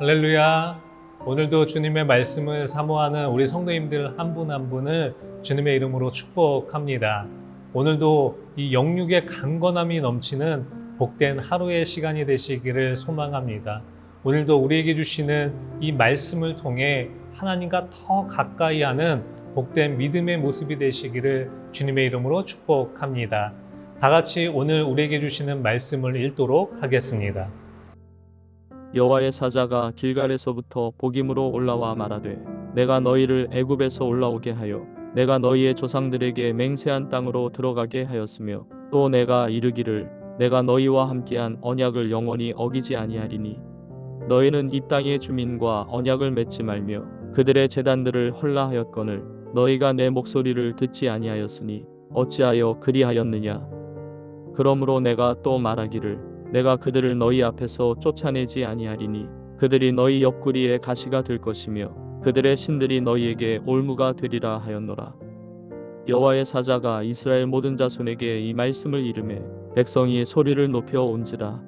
할렐루야. 오늘도 주님의 말씀을 사모하는 우리 성도님들 한 분 한 분을 주님의 이름으로 축복합니다. 오늘도 이 영육의 강건함이 넘치는 복된 하루의 시간이 되시기를 소망합니다. 오늘도 우리에게 주시는 이 말씀을 통해 하나님과 더 가까이 하는 복된 믿음의 모습이 되시기를 주님의 이름으로 축복합니다. 다 같이 오늘 우리에게 주시는 말씀을 읽도록 하겠습니다. 여호와의 사자가 길갈에서부터 복임으로 올라와 말하되 내가 너희를 애굽에서 올라오게 하여 내가 너희의 조상들에게 맹세한 땅으로 들어가게 하였으며 또 내가 이르기를 내가 너희와 함께한 언약을 영원히 어기지 아니하리니 너희는 이 땅의 주민과 언약을 맺지 말며 그들의 제단들을 헐라하였거늘 너희가 내 목소리를 듣지 아니하였으니 어찌하여 그리하였느냐. 그러므로 내가 또 말하기를 내가 그들을 너희 앞에서 쫓아내지 아니하리니 그들이 너희 옆구리에 가시가 될 것이며 그들의 신들이 너희에게 올무가 되리라 하였노라. 여호와의 사자가 이스라엘 모든 자손에게 이 말씀을 이르매 백성이 소리를 높여 온지라.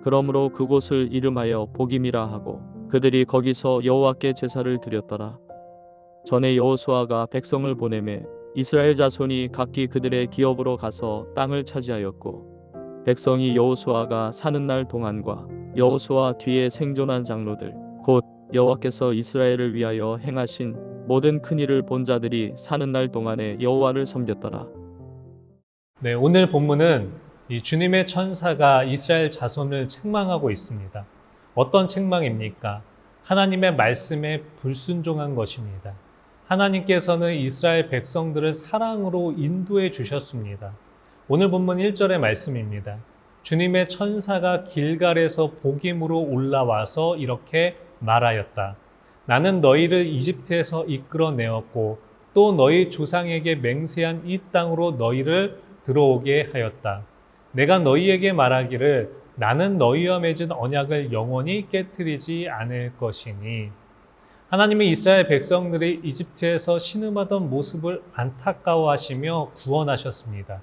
그러므로 그곳을 이름하여 복임이라 하고 그들이 거기서 여호와께 제사를 드렸더라. 전에 여호수아가 백성을 보내매 이스라엘 자손이 각기 그들의 기업으로 가서 땅을 차지하였고 백성이 여호수아가 사는 날 동안과 여호수아 뒤에 생존한 장로들 곧 여호와께서 이스라엘을 위하여 행하신 모든 큰 일을 본 자들이 사는 날 동안에 여호와를 섬겼더라. 네, 오늘 본문은 이 주님의 천사가 이스라엘 자손을 책망하고 있습니다. 어떤 책망입니까? 하나님의 말씀에 불순종한 것입니다. 하나님께서는 이스라엘 백성들을 사랑으로 인도해 주셨습니다. 오늘 본문 1절의 말씀입니다. 주님의 천사가 길갈에서 복임으로 올라와서 이렇게 말하였다. 나는 너희를 이집트에서 이끌어내었고 또 너희 조상에게 맹세한 이 땅으로 너희를 들어오게 하였다. 내가 너희에게 말하기를 나는 너희와 맺은 언약을 영원히 깨트리지 않을 것이니. 하나님이 이스라엘 백성들이 이집트에서 신음하던 모습을 안타까워하시며 구원하셨습니다.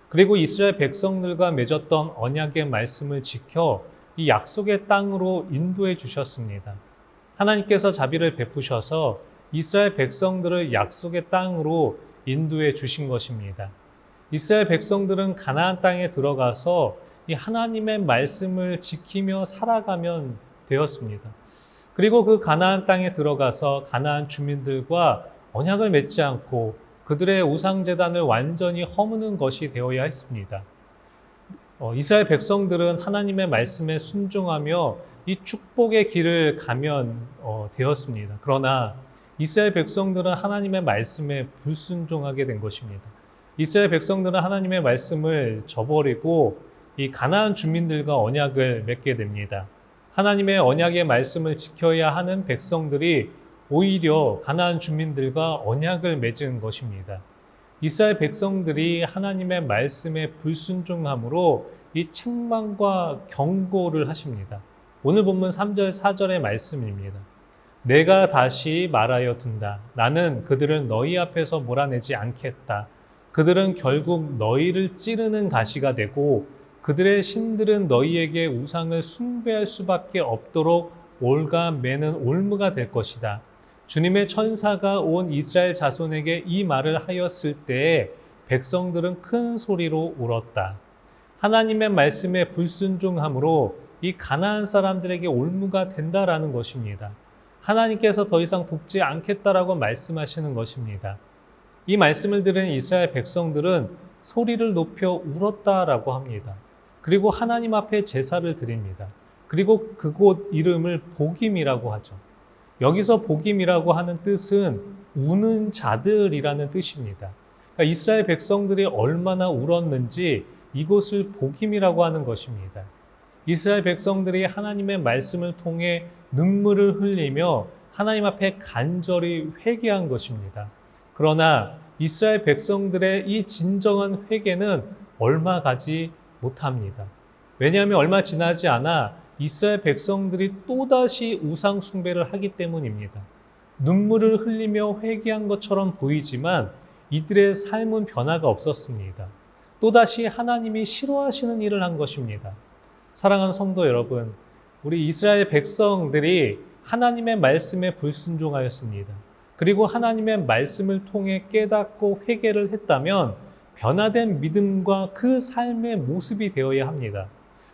그리고 이스라엘 백성들과 맺었던 언약의 말씀을 지켜 이 약속의 땅으로 인도해 주셨습니다. 하나님께서 자비를 베푸셔서 이스라엘 백성들을 약속의 땅으로 인도해 주신 것입니다. 이스라엘 백성들은 가나안 땅에 들어가서 이 하나님의 말씀을 지키며 살아가면 되었습니다. 그리고 그 가나안 땅에 들어가서 가나안 주민들과 언약을 맺지 않고 그들의 우상제단을 완전히 허무는 것이 되어야 했습니다. 이스라엘 백성들은 하나님의 말씀에 순종하며 이 축복의 길을 가면 되었습니다. 그러나 이스라엘 백성들은 하나님의 말씀에 불순종하게 된 것입니다. 이스라엘 백성들은 하나님의 말씀을 저버리고 이 가나안 주민들과 언약을 맺게 됩니다. 하나님의 언약의 말씀을 지켜야 하는 백성들이 오히려 가나안 주민들과 언약을 맺은 것입니다. 이스라엘 백성들이 하나님의 말씀에 불순종함으로 이 책망과 경고를 하십니다. 오늘 본문 3절 4절의 말씀입니다. 내가 다시 말하여 둔다. 나는 그들을 너희 앞에서 몰아내지 않겠다. 그들은 결국 너희를 찌르는 가시가 되고 그들의 신들은 너희에게 우상을 숭배할 수밖에 없도록 올가매는 올무가 될 것이다. 주님의 천사가 온 이스라엘 자손에게 이 말을 하였을 때에 백성들은 큰 소리로 울었다. 하나님의 말씀에 불순종함으로 이 가나안 사람들에게 올무가 된다라는 것입니다. 하나님께서 더 이상 돕지 않겠다라고 말씀하시는 것입니다. 이 말씀을 들은 이스라엘 백성들은 소리를 높여 울었다라고 합니다. 그리고 하나님 앞에 제사를 드립니다. 그리고 그곳 이름을 복임이라고 하죠. 여기서 복임이라고 하는 뜻은 우는 자들이라는 뜻입니다. 그러니까 이스라엘 백성들이 얼마나 울었는지 이곳을 복임이라고 하는 것입니다. 이스라엘 백성들이 하나님의 말씀을 통해 눈물을 흘리며 하나님 앞에 간절히 회개한 것입니다. 그러나 이스라엘 백성들의 이 진정한 회개는 얼마 가지 못합니다. 왜냐하면 얼마 지나지 않아 이스라엘 백성들이 또다시 우상 숭배를 하기 때문입니다. 눈물을 흘리며 회개한 것처럼 보이지만 이들의 삶은 변화가 없었습니다. 또다시 하나님이 싫어하시는 일을 한 것입니다. 사랑하는 성도 여러분, 우리 이스라엘 백성들이 하나님의 말씀에 불순종하였습니다. 그리고 하나님의 말씀을 통해 깨닫고 회개를 했다면 변화된 믿음과 그 삶의 모습이 되어야 합니다.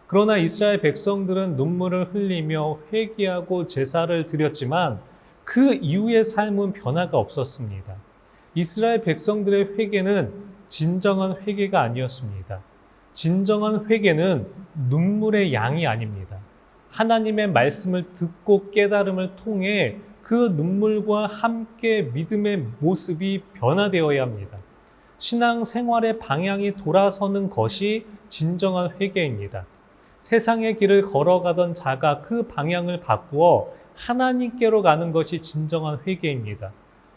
그러나 이스라엘 백성들은 눈물을 흘리며 회개하고 제사를 드렸지만 그 이후의 삶은 변화가 없었습니다. 이스라엘 백성들의 회개는 진정한 회개가 아니었습니다. 진정한 회개는 눈물의 양이 아닙니다. 하나님의 말씀을 듣고 깨달음을 통해 그 눈물과 함께 믿음의 모습이 변화되어야 합니다. 신앙 생활의 방향이 돌아서는 것이 진정한 회개입니다. 세상의 길을 걸어가던 자가 그 방향을 바꾸어 하나님께로 가는 것이 진정한 회개입니다.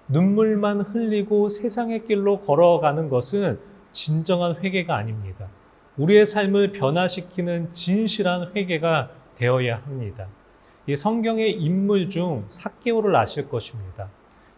눈물만 흘리고 세상의 길로 걸어가는 것은 진정한 회개가 아닙니다. 우리의 삶을 변화시키는 진실한 회개가 되어야 합니다. 이 성경의 인물 중 삭개오를 아실 것입니다.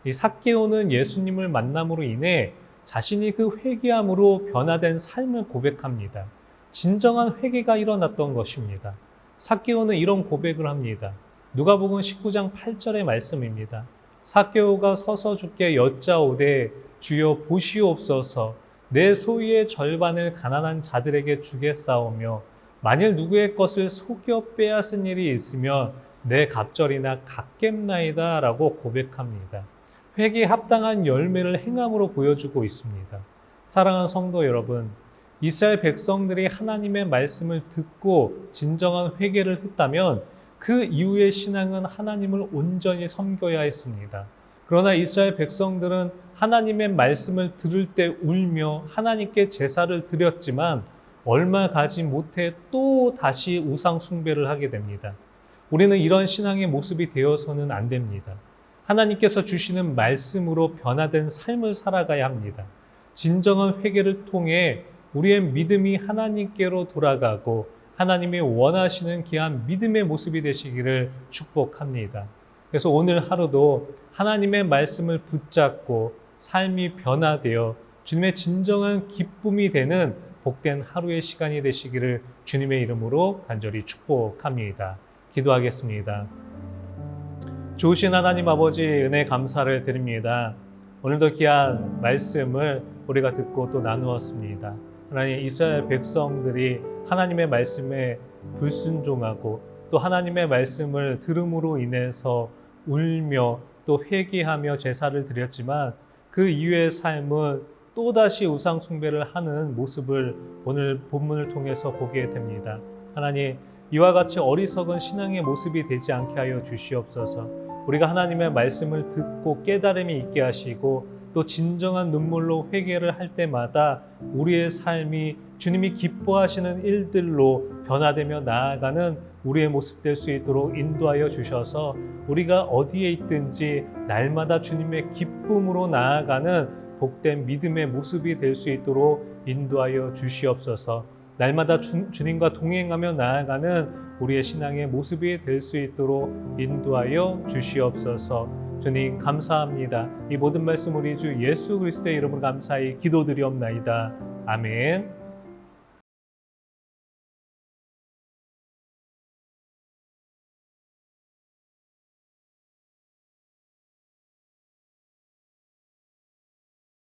이 삭개오는 예수님을 만남으로 인해 자신이 그 회개함으로 변화된 삶을 고백합니다. 진정한 회개가 일어났던 것입니다. 삭개오는 이런 고백을 합니다. 누가복음 19장 8절의 말씀입니다. 삭개오가 서서 주께 여짜오되 주여 보시옵소서 내 소유의 절반을 가난한 자들에게 주겠사오며 만일 누구의 것을 속여 빼앗은 일이 있으면 내 갑절이나 갚겠나이다 라고 고백합니다. 회개에 합당한 열매를 행함으로 보여주고 있습니다. 사랑하는 성도 여러분, 이스라엘 백성들이 하나님의 말씀을 듣고 진정한 회개를 했다면 그 이후의 신앙은 하나님을 온전히 섬겨야 했습니다. 그러나 이스라엘 백성들은 하나님의 말씀을 들을 때 울며 하나님께 제사를 드렸지만 얼마 가지 못해 또 다시 우상 숭배를 하게 됩니다. 우리는 이런 신앙의 모습이 되어서는 안 됩니다. 하나님께서 주시는 말씀으로 변화된 삶을 살아가야 합니다. 진정한 회개를 통해 우리의 믿음이 하나님께로 돌아가고 하나님이 원하시는 귀한 믿음의 모습이 되시기를 축복합니다. 그래서 오늘 하루도 하나님의 말씀을 붙잡고 삶이 변화되어 주님의 진정한 기쁨이 되는 복된 하루의 시간이 되시기를 주님의 이름으로 간절히 축복합니다. 기도하겠습니다. 좋으신 하나님 아버지 은혜 감사를 드립니다. 오늘도 귀한 말씀을 우리가 듣고 또 나누었습니다. 하나님, 이스라엘 백성들이 하나님의 말씀에 불순종하고 또 하나님의 말씀을 들음으로 인해서 울며 또 회개하며 제사를 드렸지만 그 이후의 삶은 또다시 우상 숭배를 하는 모습을 오늘 본문을 통해서 보게 됩니다. 하나님, 이와 같이 어리석은 신앙의 모습이 되지 않게 하여 주시옵소서. 우리가 하나님의 말씀을 듣고 깨달음이 있게 하시고 또 진정한 눈물로 회개를 할 때마다 우리의 삶이 주님이 기뻐하시는 일들로 변화되며 나아가는 우리의 모습 될 수 있도록 인도하여 주셔서 우리가 어디에 있든지 날마다 주님의 기쁨으로 나아가는 복된 믿음의 모습이 될 수 있도록 인도하여 주시옵소서. 날마다 주님과 동행하며 나아가는 우리의 신앙의 모습이 될 수 있도록 인도하여 주시옵소서. 주님 감사합니다. 이 모든 말씀 우리 주 예수 그리스도의 이름으로 감사히 기도드리옵나이다. 아멘.